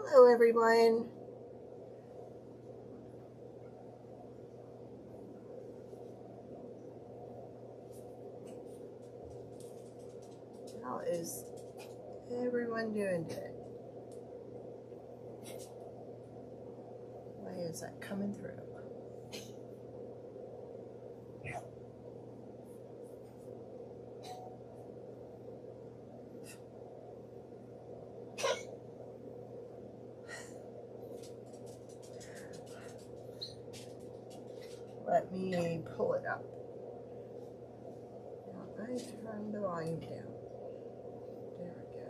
Hello everyone. How is everyone doing today? Why is that coming through? Let me pull it up. Now I turn the volume down. There we go.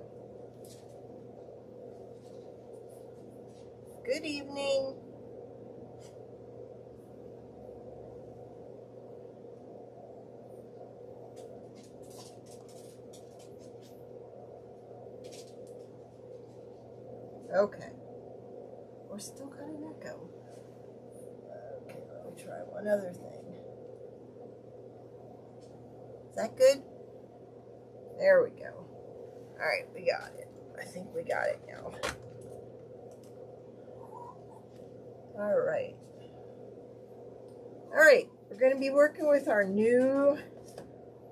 Good evening. Okay. We're still got an echo. Okay, let me try one other thing. Is that good? There we go. Alright, we got it. I think we got it now. Alright. Alright, we're going to be working with our new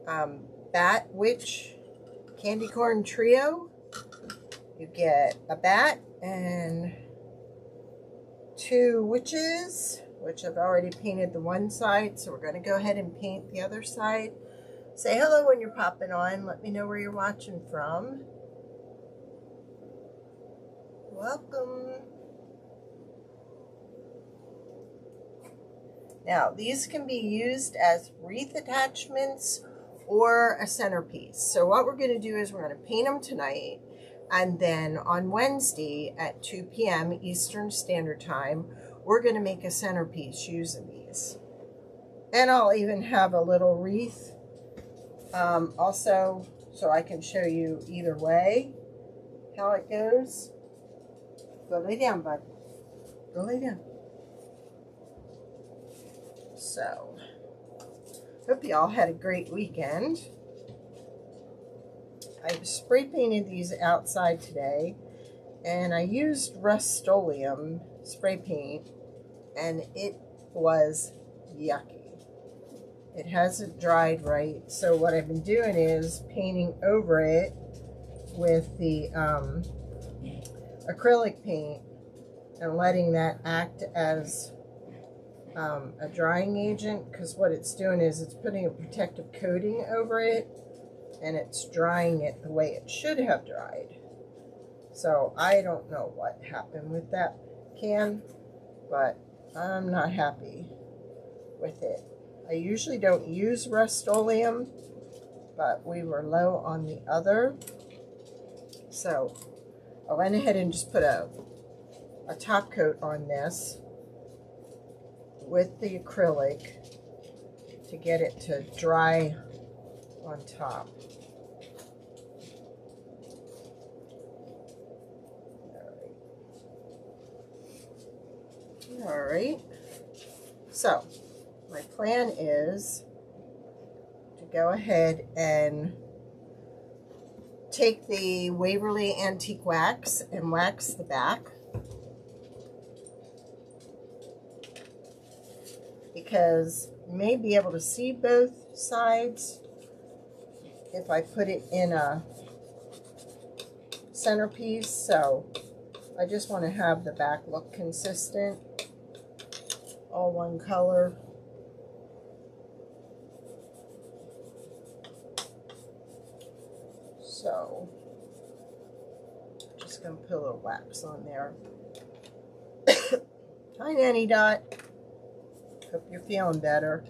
Bat Witch Candy Corn Trio. You get a bat and 2 witches, which I've already painted the one side, so we're going to go ahead and paint the other side. Say hello when you're popping on. Let me know where you're watching from. Welcome. Now, these can be used as wreath attachments or a centerpiece. So what we're going to do is we're going to paint them tonight, and then on Wednesday at 2 p.m. Eastern Standard Time, we're going to make a centerpiece using these. And I'll even have a little wreath also, so I can show you either way how it goes. Go lay down, bud. Go lay down. So, hope you all had a great weekend. I spray painted these outside today, and I used Rust-Oleum spray paint, and it was yucky. It hasn't dried right, so what I've been doing is painting over it with the acrylic paint and letting that act as a drying agent, because what it's doing is it's putting a protective coating over it, and it's drying it the way it should have dried. So I don't know what happened with that can, but I'm not happy with it. I usually don't use Rust-Oleum, but we were low on the other, so I went ahead and just put a top coat on this with the acrylic to get it to dry on top. All right. So my plan is to go ahead and take the Waverly Antique Wax and wax the back, because you may be able to see both sides if I put it in a centerpiece. So I just want to have the back look consistent, all one color. So just gonna put a little wax on there. Hi, Nanny Dot. Hope you're feeling better.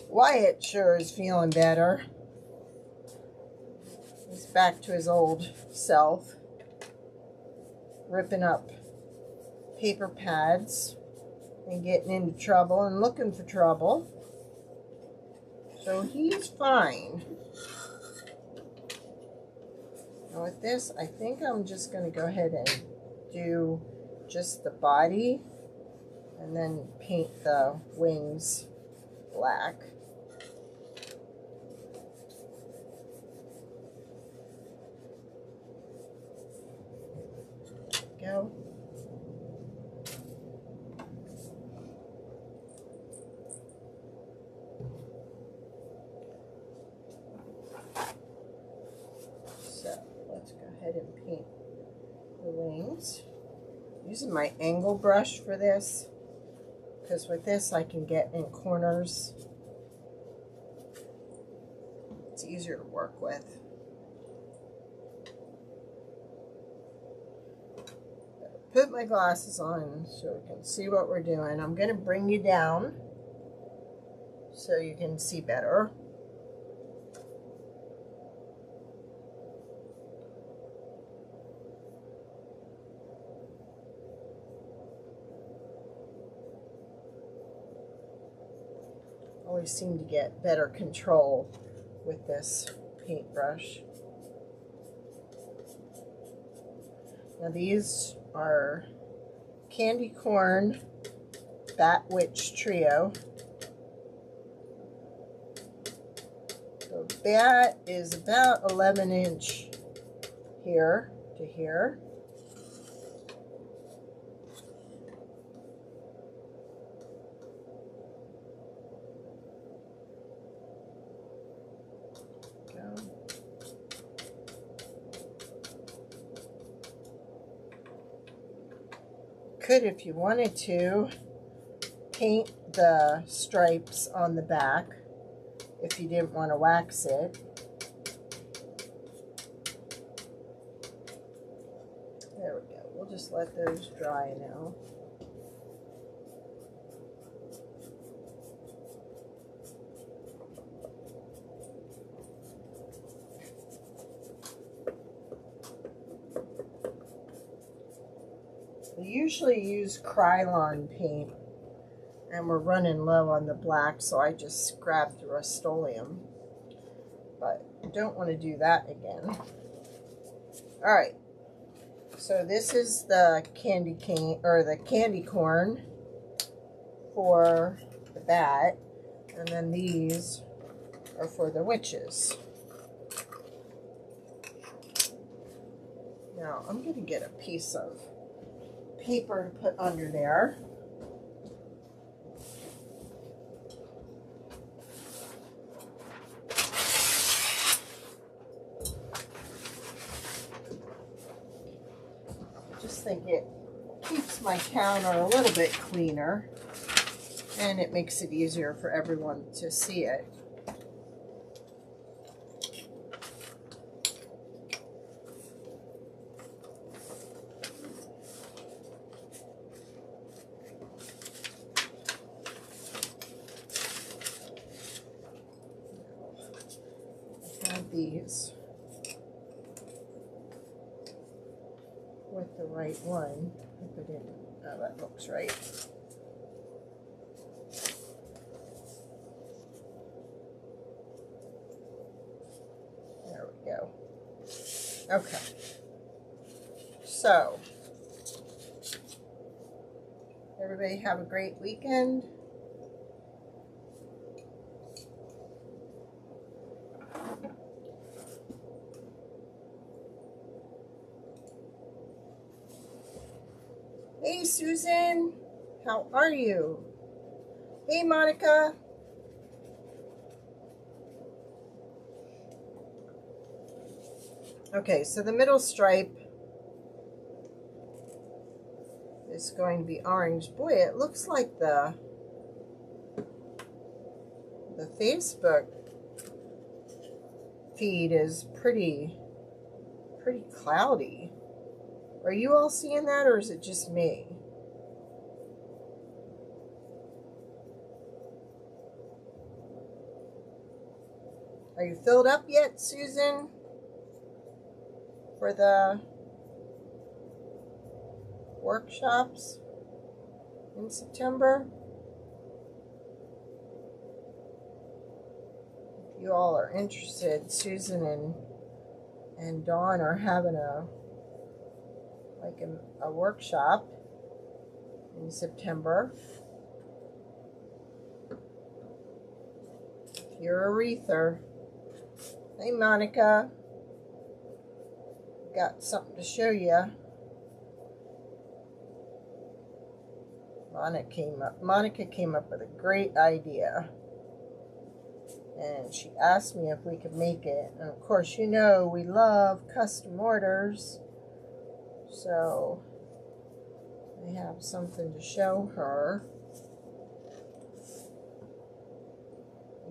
Wyatt sure is feeling better. He's back to his old self, ripping up paper pads and getting into trouble and looking for trouble. So he's fine. Now with this, I think I'm just going to go ahead and do just the body and then paint the wings black. go. So let's go ahead and paint the wings. Using my angle brush for this, because with this I can get in corners. It's easier to work with. Put my glasses on so we can see what we're doing. I'm going to bring you down so you can see better. Always seem to get better control with this paintbrush. Now these are Candy Corn Bat Witch Trio. The bat is about 11 inch here to here. Could, if you wanted to, paint the stripes on the back if you didn't want to wax it. There we go. We'll just let those dry now. We usually use Krylon paint, and we're running low on the black, so I just grabbed the Rust-Oleum. But I don't want to do that again. Alright, so this is the candy cane, or the candy corn for the bat, and then these are for the witches. Now I'm going to get a piece of paper to put under there. I just think it keeps my counter a little bit cleaner, and it makes it easier for everyone to see it. These with the right one. Put it in. Oh, that looks right. There we go. Okay. So, everybody have a great weekend. Hey, Susan, how are you? Hey, Monica. Okay, so the middle stripe is going to be orange. Boy, it looks like the Facebook feed is pretty cloudy. Are you all seeing that, or is it just me? Are you filled up yet, Susan? For the workshops in September? If you all are interested, Susan and Dawn are having a workshop in September. If you're a wreather. Hey, Monica. Got something to show you. Monica came up with a great idea. And she asked me if we could make it. And of course, you know, we love custom orders. So I have something to show her.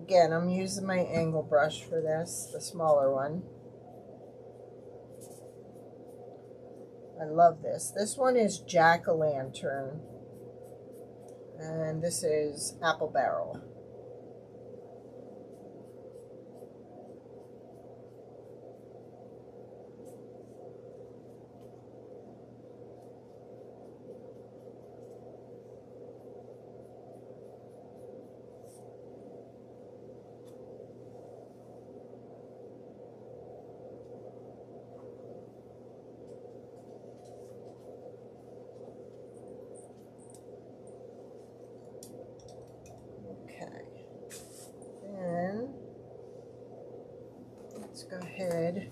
Again, I'm using my angle brush for this, the smaller one. I love this. This one is jack-o'-lantern. And this is apple barrel. Let's go ahead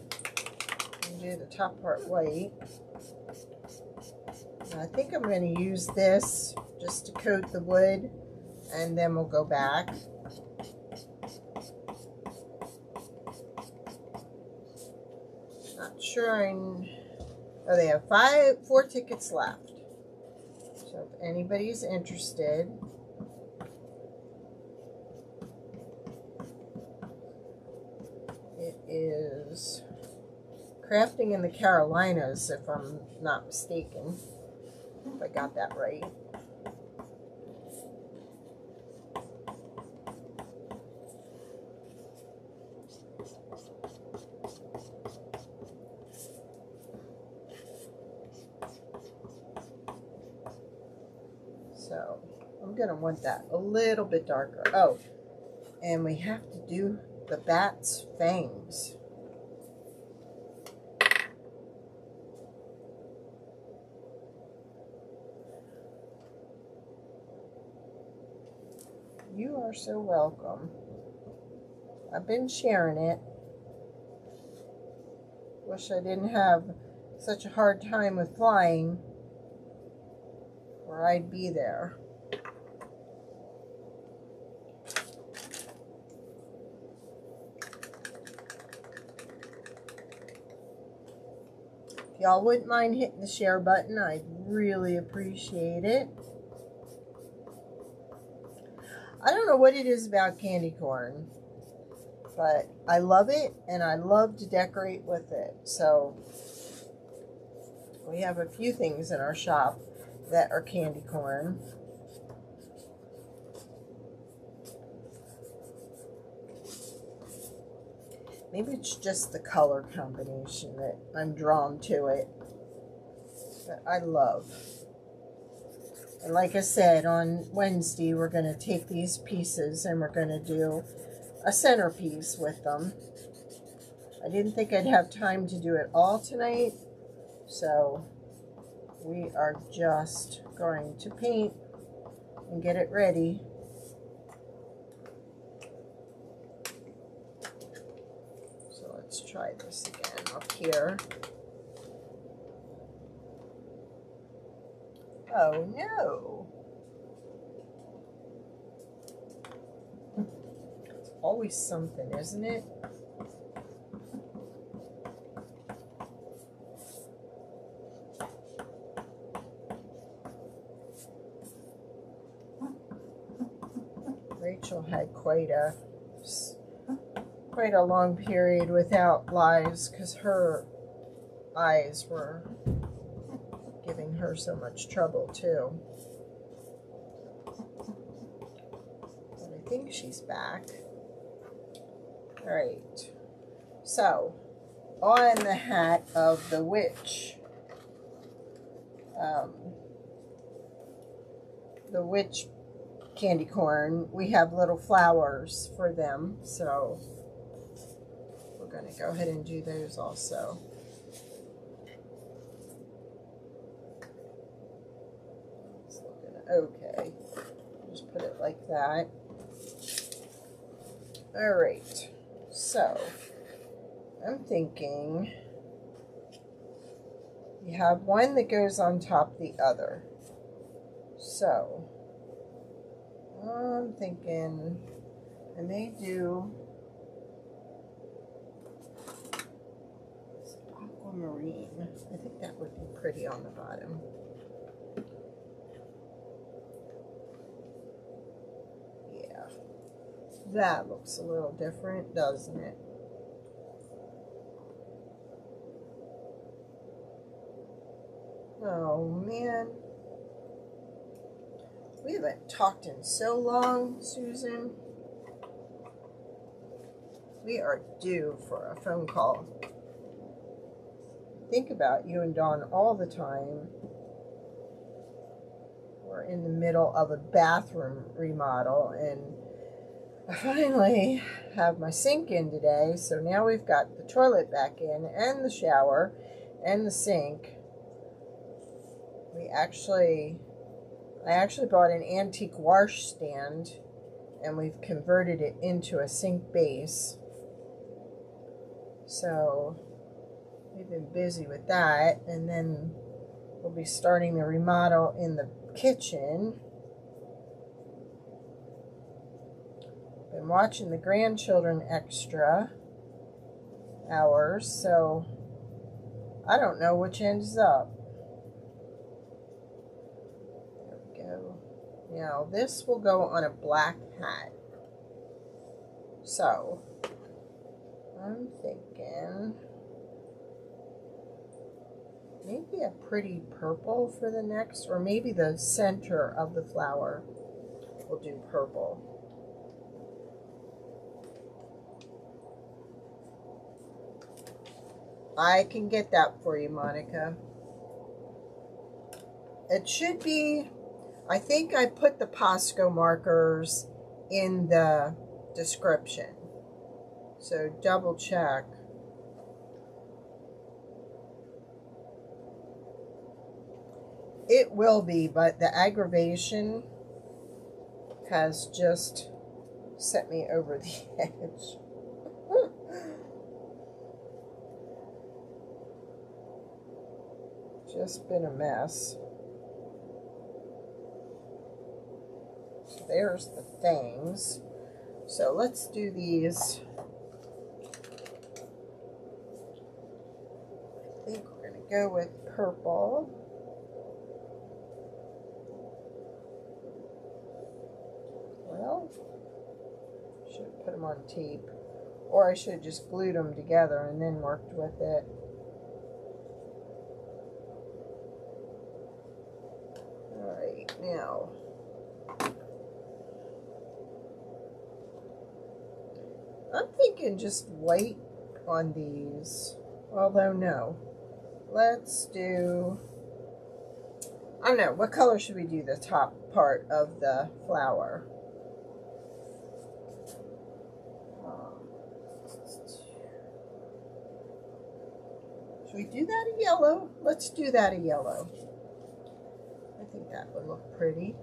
and do the top part white. And I think I'm going to use this just to coat the wood, and then we'll go back. Not sure oh, they have 4 tickets left. So if anybody's interested, is Crafting in the Carolinas, if I'm not mistaken, if I got that right. So I'm going to want that a little bit darker. Oh, and we have to do the bat's fangs. You are so welcome. I've been sharing it. Wish I didn't have such a hard time with flying, or I'd be there. If y'all wouldn't mind hitting the share button, I'd really appreciate it. I don't know what it is about candy corn, but I love it, and I love to decorate with it. So we have a few things in our shop that are candy corn. Maybe it's just the color combination that I'm drawn to it, that I love. And like I said, on Wednesday, we're going to take these pieces and we're going to do a centerpiece with them. I didn't think I'd have time to do it all tonight, so we are just going to paint and get it ready. So let's try this again up here. Oh no! It's always something, isn't it? Rachel had quite a long period without lives because her eyes were giving her so much trouble too. But I think she's back. All right. So on the hat of the witch, candy corn, we have little flowers for them, so we're going to go ahead and do those also. It's looking okay. Just put it like that. All right, so I'm thinking you have one that goes on top of the other. So I'm thinking I may do aquamarine. I think that would be pretty on the bottom. Yeah, that looks a little different, doesn't it? Oh man, we haven't talked in so long, Susan. We are due for a phone call. Think about you and Dawn all the time. We're in the middle of a bathroom remodel, and I finally have my sink in today, so now we've got the toilet back in, and the shower, and the sink. I actually bought an antique wash stand, and we've converted it into a sink base. So we've been busy with that, and then we'll be starting the remodel in the kitchen. Been watching the grandchildren extra hours, so I don't know which end's up. There we go. Now this will go on a black hat. So I'm thinking maybe a pretty purple for the next, or maybe the center of the flower will do purple. I can get that for you, Monica. It should be, I think I put the Posco markers in the description. So double check. It will be, but the aggravation has just set me over the edge. Just been a mess. So there's the things. So let's do these. I think we're going to go with purple. Well, should have put them on tape. Or I should have just glued them together and then worked with it. Alright, now I'm thinking just white on these. Although no. Let's do, I don't know, what color should we do the top part of the flower? Should we do that a yellow? Let's do that a yellow. I think that would look pretty.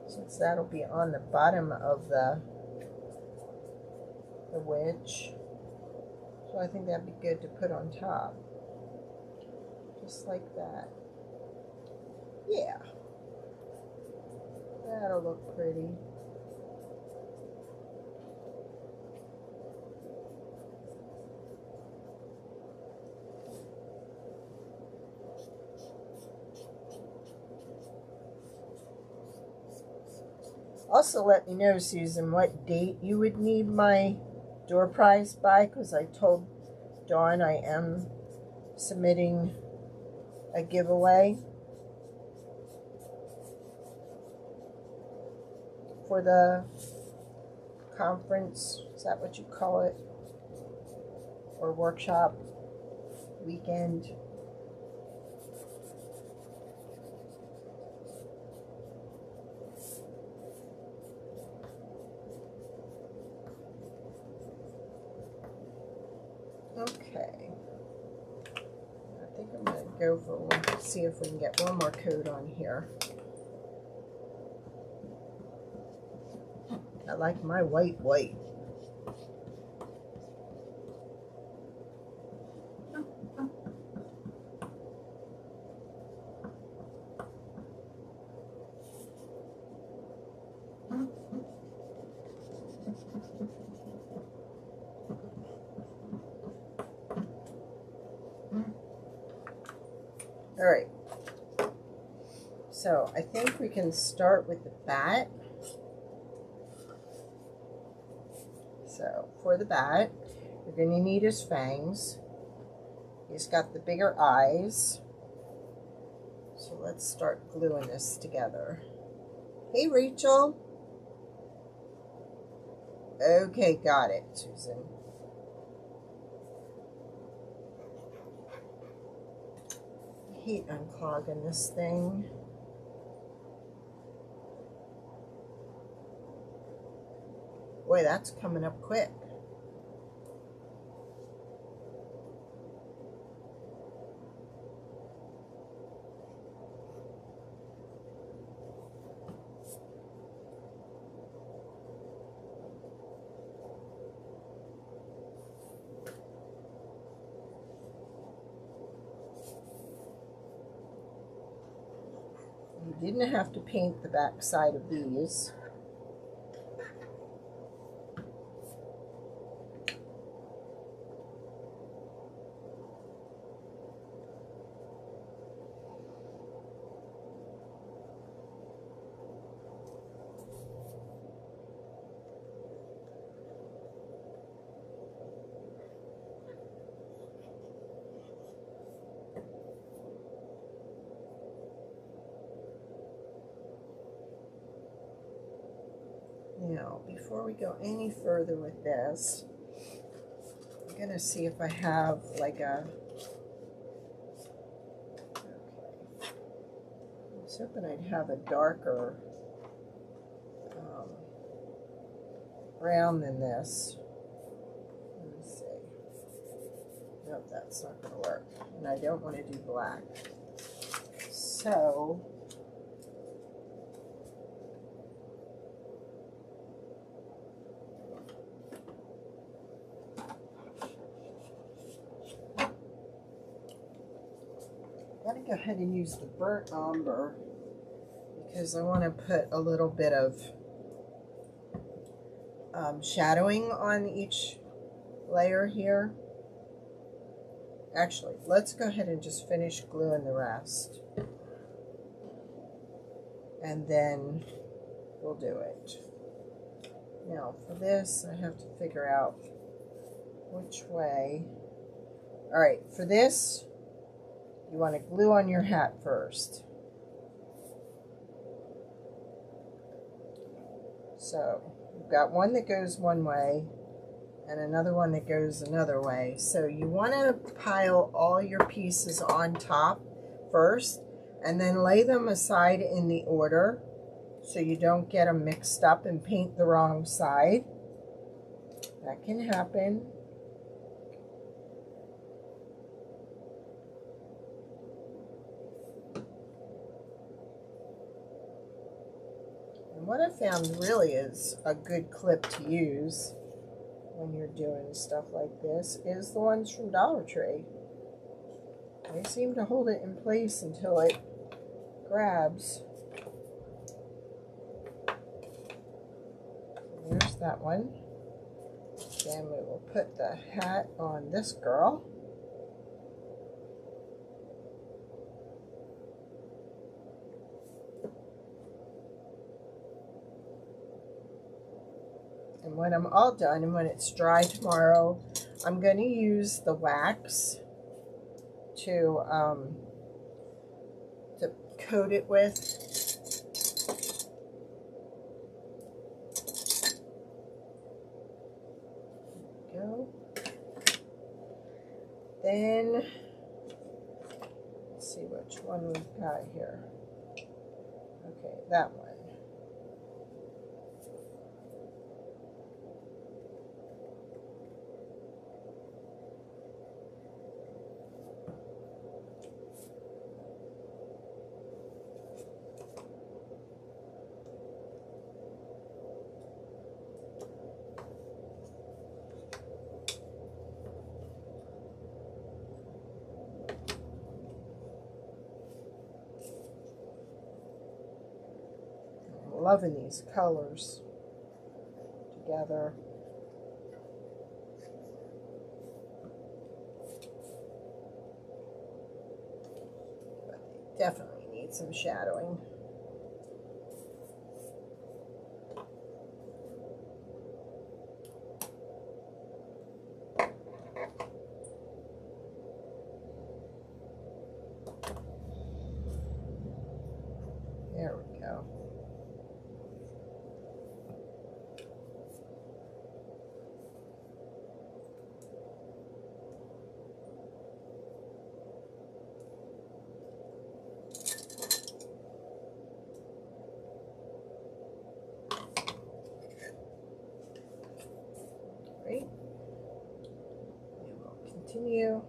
Since that'll be on the bottom of the wedge. So I think that'd be good to put on top. Just like that. Yeah. That'll look pretty. Also, let me know, Susan, what date you would need my door prize by, because I told Dawn I am submitting a giveaway for the conference. Is that what you call it? Or workshop weekend? Okay, I think I'm going to go for one, see if we can get one more coat on here. I like my white. All right. So I think we can start with the bat. So for the bat, you're going to need his fangs. He's got the bigger eyes. So let's start gluing this together. Hey, Rachel. Okay, got it, Susan. I hate unclogging this thing. Boy, that's coming up quick. You didn't have to paint the back side of these. Now, before we go any further with this, I'm going to see if I have like a, okay, I was hoping I'd have a darker brown than this. Let me see. Nope, that's not going to work. And I don't want to do black. So, I'm going to go ahead and use the burnt umber because I want to put a little bit of shadowing on each layer here. Actually, let's go ahead and just finish gluing the rest. And then we'll do it. Now for this, I have to figure out which way. All right, for this, you want to glue on your hat first. So you've got one that goes one way and another one that goes another way. So you want to pile all your pieces on top first and then lay them aside in the order so you don't get them mixed up and paint the wrong side. That can happen. And what I found really is a good clip to use when you're doing stuff like this is the ones from Dollar Tree. They seem to hold it in place until it grabs. There's that one. Then we will put the hat on this girl. And when I'm all done and when it's dry tomorrow, I'm going to use the wax to coat it with. There we go. Then, let's see which one we've got here. Okay, that one. Loving these colors together. some shadowing. There we go. Great. And we'll continue.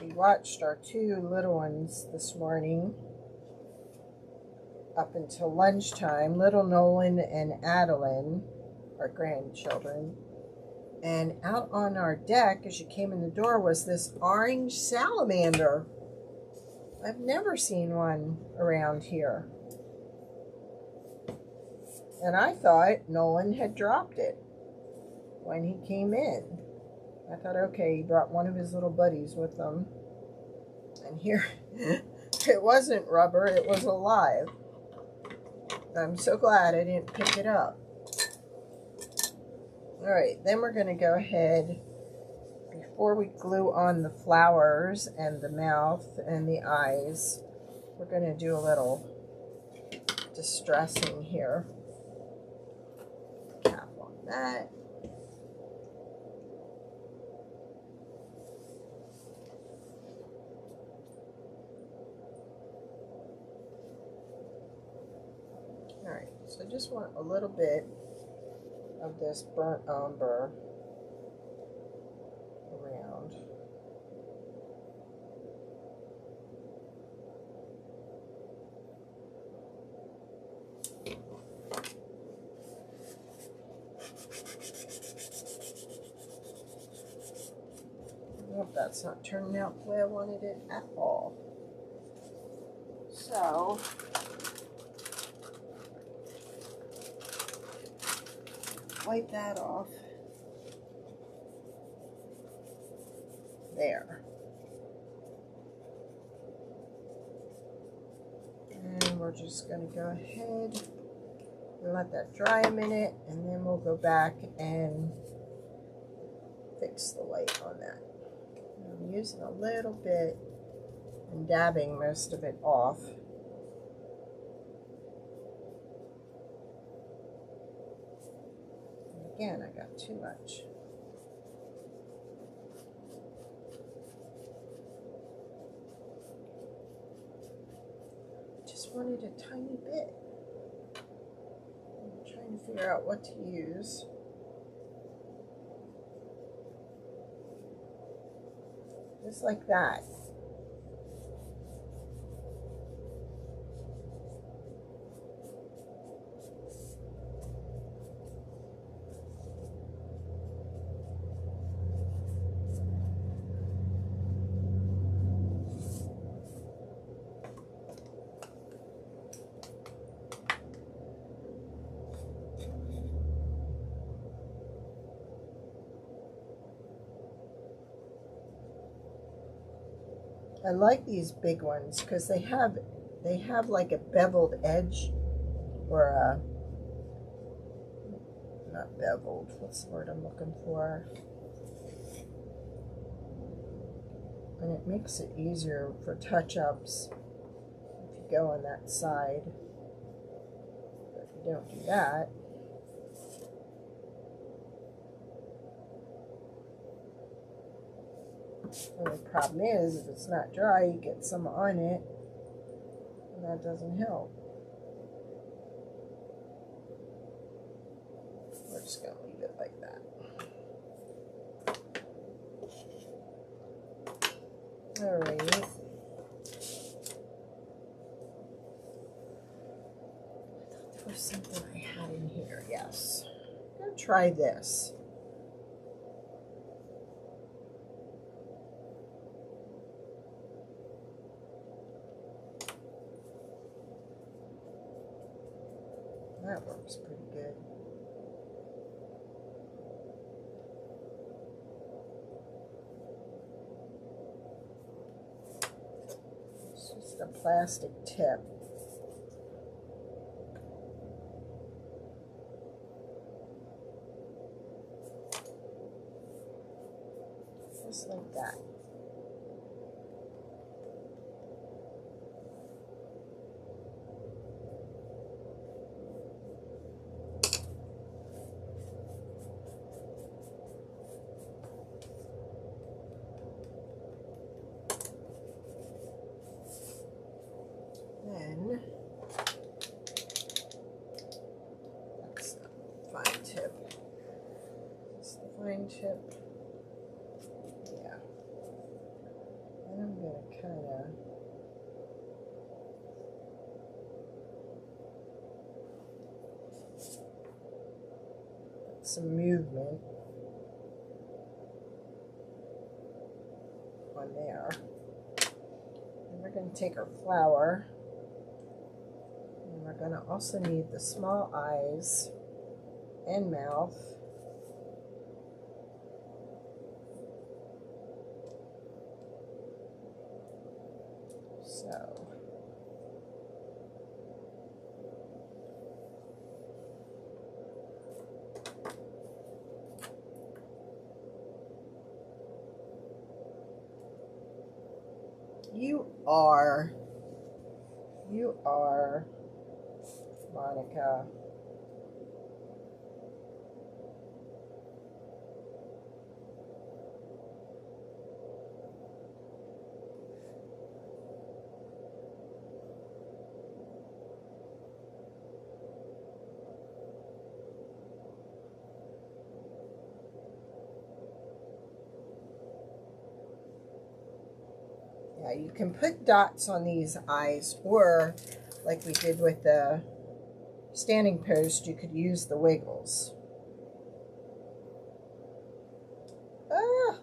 We watched our two little ones this morning up until lunchtime, little Nolan and Adeline, our grandchildren. And out on our deck, as you came in the door, was this orange salamander. I've never seen one around here. And I thought Nolan had dropped it when he came in. I thought, okay, he brought one of his little buddies with him. And here, it wasn't rubber, it was alive. I'm so glad I didn't pick it up. Alright, then we're going to go ahead, before we glue on the flowers and the mouth and the eyes, we're going to do a little distressing here. Cap on that. Alright, so I just want a little bit of this burnt umber around. Nope, that's not turning out the way I wanted it at all. So, wipe that off. There. And we're just going to go ahead and let that dry a minute, and then we'll go back and fix the white on that. I'm using a little bit and dabbing most of it off. Again, I got too much. Just wanted a tiny bit. I'm trying to figure out what to use. Just like that. I like these big ones because they have like a beveled edge, or a, not beveled, what's the word I'm looking for? And it makes it easier for touch-ups if you go on that side. But if you don't do that, the only problem is, if it's not dry, you get some on it, and that doesn't help. We're just going to leave it like that. All right. There's something I had in here. Yes. I'm going to try this. That works pretty good. It's just a plastic tip. Just like that. Then, that's the fine tip. That's the fine tip. Yeah. And I'm going to kind of put some movement on there. And we're going to take our flower. We're going to also need the small eyes and mouth. So, you are Monica. Yeah, you can put dots on these eyes, or like we did with the standing post, you could use the wiggles. Ah!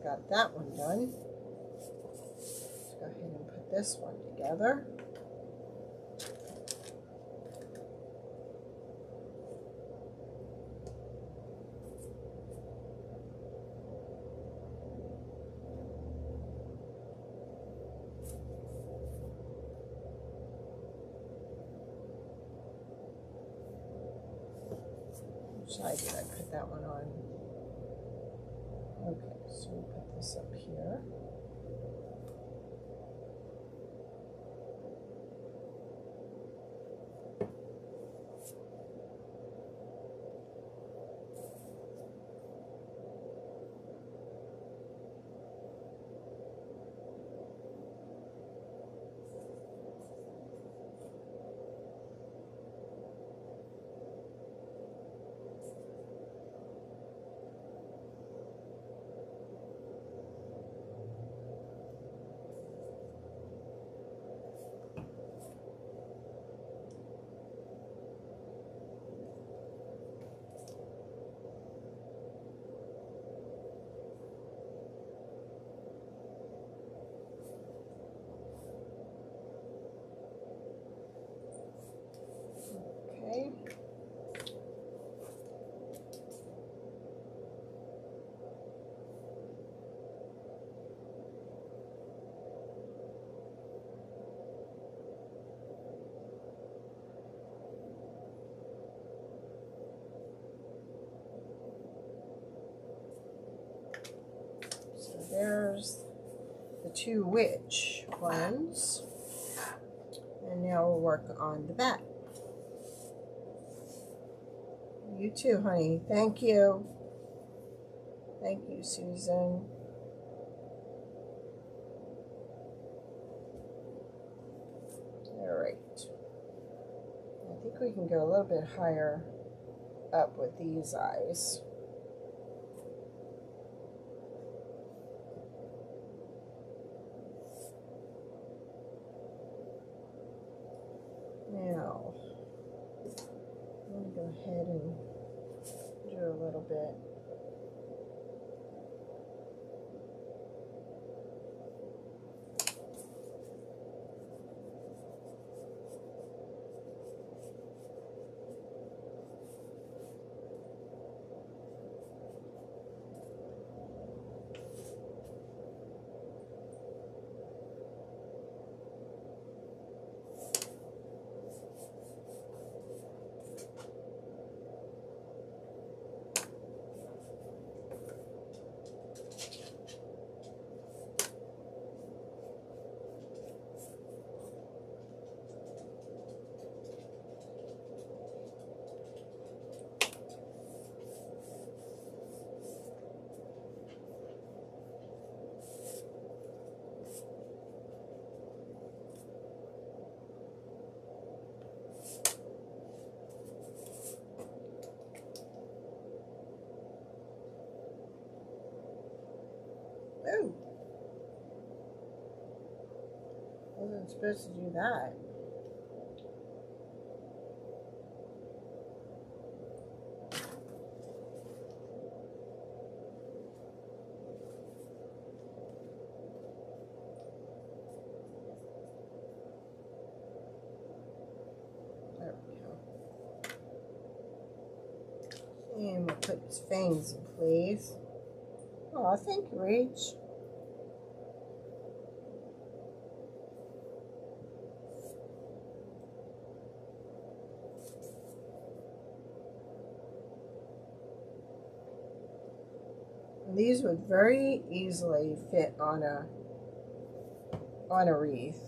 Got that one done. Let's go ahead and put this one together. Which side did I put that one on? Okay, so we'll put this up here. there's the two witch ones. And now we'll work on the back. You too, honey. Thank you. Thank you, Susan. All right. I think we can go a little bit higher up with these eyes. Now, I'm going to go ahead and do a little bit. Oh, I wasn't supposed to do that. There we go. And we'll put his fangs in place. Oh, thank you, Rach. These would very easily fit on a wreath.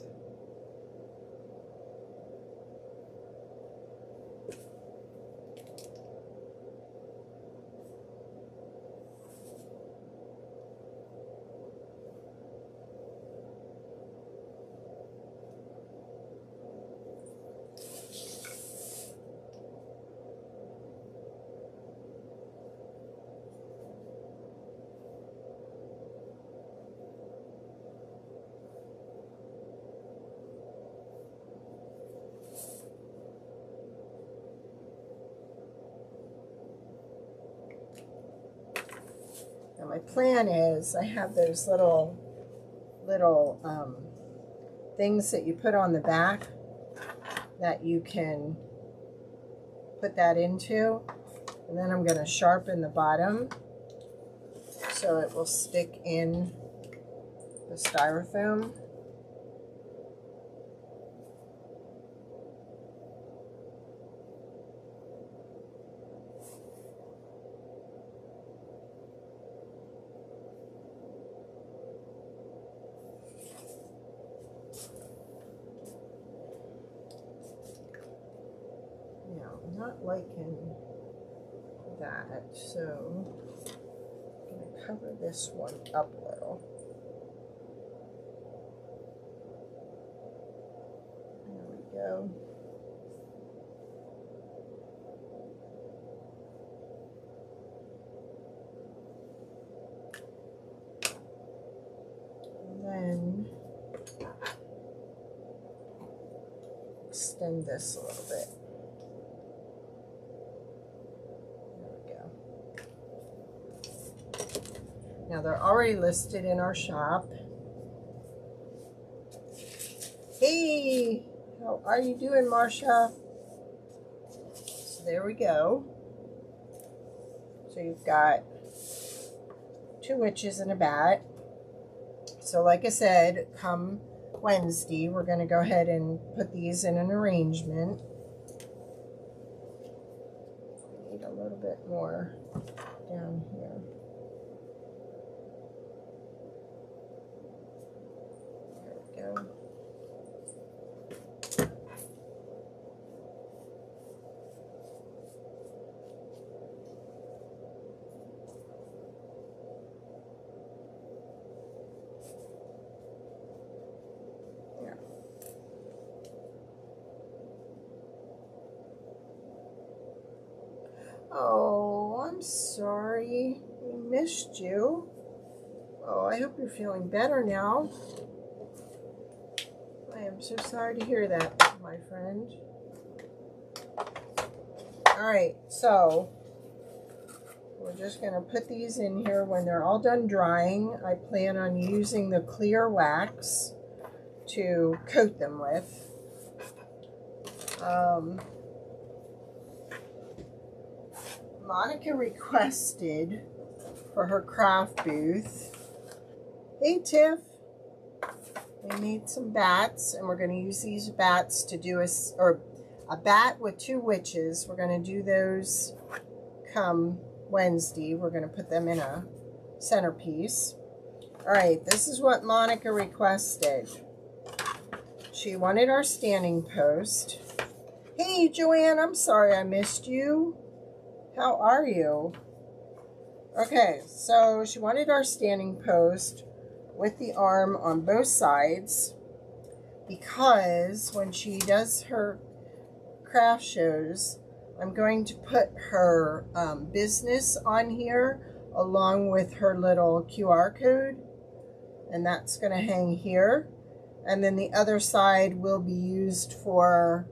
My plan is I have those little things that you put on the back that you can put that into, and then I'm going to sharpen the bottom so it will stick in the styrofoam. Not liking that, so I'm going to cover this one up a little. There we go. And then extend this a little bit. Now they're already listed in our shop. Hey, how are you doing, Marcia? So there we go. So you've got two witches and a bat. So like I said, come Wednesday, we're going to go ahead and put these in an arrangement. I need a little bit more down here. Oh, I'm sorry. We missed you. Oh, I hope you're feeling better now. I am so sorry to hear that, my friend. Alright, so we're just going to put these in here when they're all done drying. I plan on using the clear wax to coat them with. Monica requested for her craft booth. Hey Tiff, we need some bats, and we're going to use these bats to do a bat with 2 witches. We're going to do those come Wednesday. We're going to put them in a centerpiece. Alright, this is what Monica requested. She wanted our standing post. Hey Joanne, I'm sorry I missed you. How are you? Okay, so she wanted our standing post with the arm on both sides, because when she does her craft shows, I'm going to put her business on here along with her little QR code, and that's going to hang here, and then the other side will be used for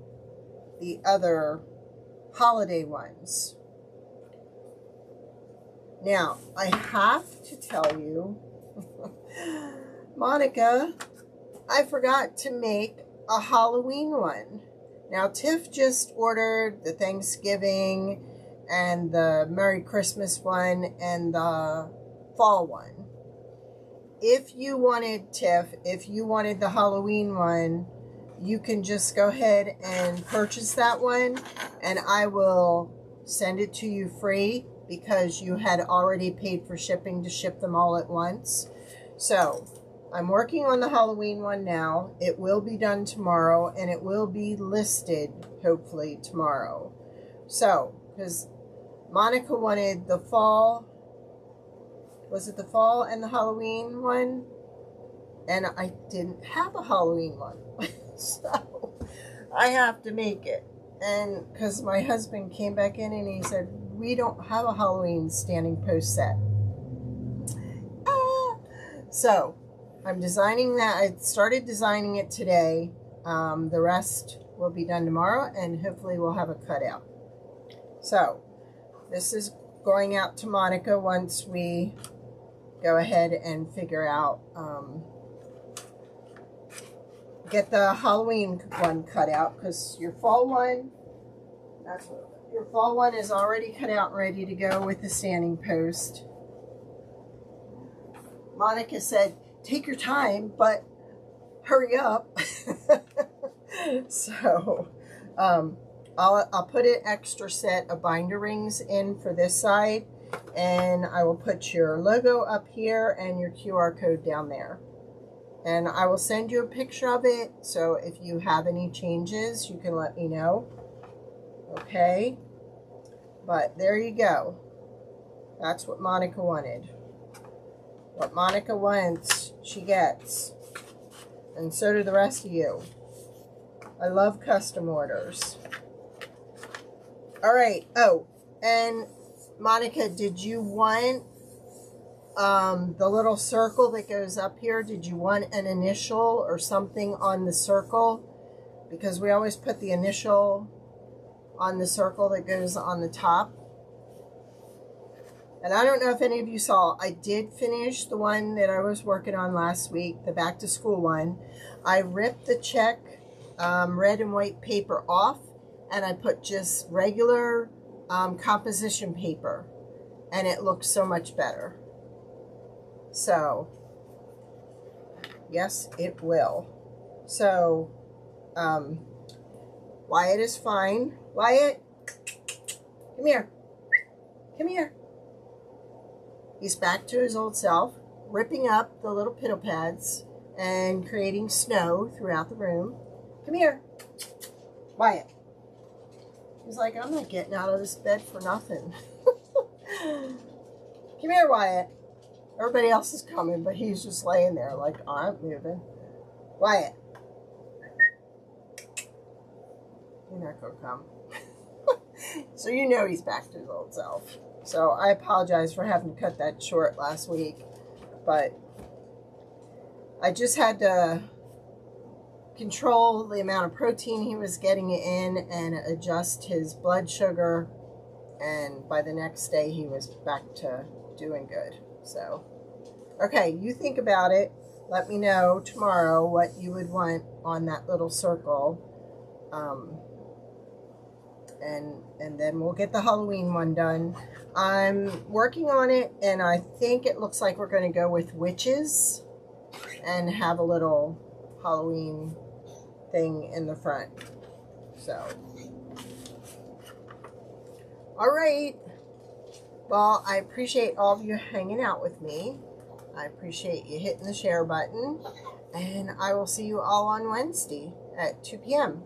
the other holiday ones. Now, I have to tell you, Monica, I forgot to make a Halloween one. Now, Tiff just ordered the Thanksgiving and the Merry Christmas one and the fall one. If you wanted, Tiff, if you wanted the Halloween one, you can just go ahead and purchase that one, and I will send it to you free, because you had already paid for shipping to ship them all at once. So I'm working on the Halloween one now. It will be done tomorrow, and it will be listed hopefully tomorrow. So, because Monica wanted the fall, was it the fall and the Halloween one? And I didn't have a Halloween one. So I have to make it. And because my husband came back in and he said, we don't have a Halloween standing post set. So I'm designing that. I started designing it today. The rest will be done tomorrow, and hopefully we'll have a cutout. So this is going out to Monica once we go ahead and figure out, get the Halloween one cut out, because your fall one, that's what, your fall one is already cut out and ready to go with the standing post. Monica said, take your time, but hurry up. So, I'll put an extra set of binder rings in for this side, and I will put your logo up here and your QR code down there. And I will send you a picture of it, so if you have any changes, you can let me know. Okay? But there you go. That's what Monica wanted. What Monica wants, she gets. And so do the rest of you. I love custom orders. Alright, oh, and Monica, did you want the little circle that goes up here? Did you want an initial or something on the circle? Because we always put the initial on the circle that goes on the top. And I don't know if any of you saw, I did finish the one that I was working on last week, the back to school one. I ripped the check red and white paper off, and I put just regular composition paper, and it looks so much better. So, yes, it will. So, Wyatt is fine. Wyatt, come here. Come here. He's back to his old self, ripping up the little piddle pads and creating snow throughout the room. Come here. Wyatt. He's like, I'm not getting out of this bed for nothing. Come here, Wyatt. Everybody else is coming, but he's just laying there like, I'm moving. Wyatt. You're not going to come. So you know he's back to his old self. So I apologize for having to cut that short last week, but I just had to control the amount of protein he was getting in and adjust his blood sugar, and by the next day he was back to doing good. So okay, you think about it. Let me know tomorrow what you would want on that little circle, and then we'll get the Halloween one done. I'm working on it, and I think it looks like we're going to go with witches and have a little Halloween thing in the front. So, all right. Well, I appreciate all of you hanging out with me. I appreciate you hitting the share button, and I will see you all on Wednesday at 2 p.m.